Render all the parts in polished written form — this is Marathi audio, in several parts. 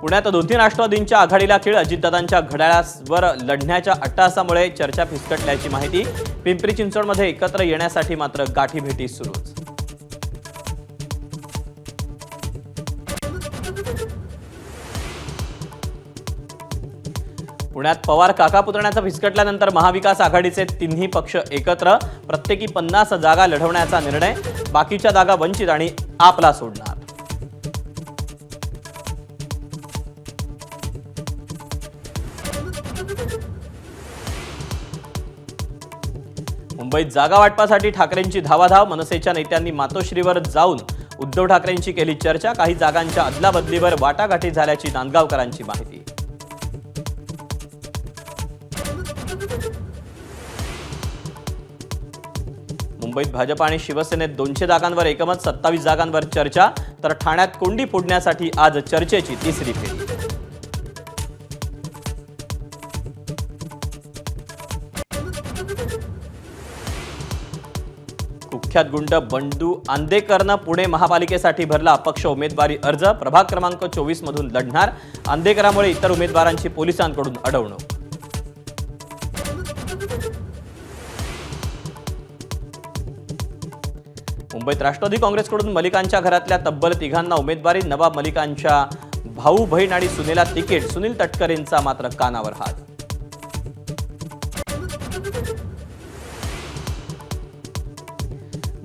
पुण्यात 2-3 राष्ट्रवादींच्या आघाडीला खेळ. अजितदादांच्या घड्याळावर लढण्याच्या अट्टहासामुळे चर्चा फिसकटल्याची माहिती. पिंपरी चिंचवडमध्ये एकत्र येण्यासाठी मात्र गाठीभेटी सुरूच. पुण्यात पवार काका पुतण्याचा फिसकटल्यानंतर महाविकास आघाडीचे तिन्ही पक्ष एकत्र. प्रत्येकी 50 जागा लढवण्याचा निर्णय. बाकीच्या जागा वंचित आणि आपला सोडणार. मुंबईत जागा वाटपासाठी ठाकरेंची धावाधाव. मनसेच्या नेत्यांनी मातोश्रीवर जाऊन उद्धव ठाकरेंची केली चर्चा. काही जागांच्या अदलाबदलीवर वाटाघाटी झाल्याची नांदगावकरांची माहिती. मुंबईत भाजप आणि शिवसेनेत 200 जागांवर एकमत. 27 जागांवर चर्चा. तर ठाण्यात कोंडी फोडण्यासाठी आज चर्चेची तिसरी फेरी. कुख्यात गुंड बंडू आंदेकरनं पुणे महापालिकेसाठी भरला अपक्ष उमेदवारी अर्ज. प्रभाग क्रमांक 24 मधून लढणार. आंदेकरामुळे इतर उमेदवारांची पोलिसांकडून अडवणूक. मुंबईत राष्ट्रवादी काँग्रेसकडून मलिकांच्या घरातल्या तब्बल 3 उमेदवारी. नवाब मलिकांच्या भाऊ बहीण आणि सुनेला तिकीट. सुनील तटकरेंचा मात्र कानावर हात.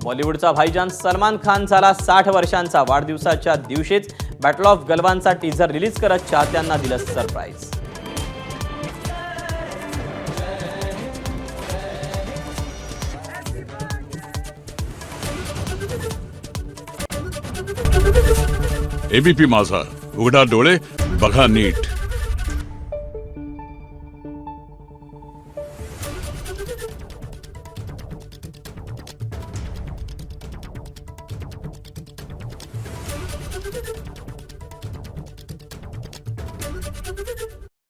बॉलिवूडचा भाईजान सलमान खान झाला 60 वर्षांचा. वाढदिवसाच्या दिवशीच बॅटल ऑफ गल्वानचा टीझर रिलीज करत चाहत्यांना दिलं सरप्राईज. एबीपी माझा, उघडा डोळे बघा नीट.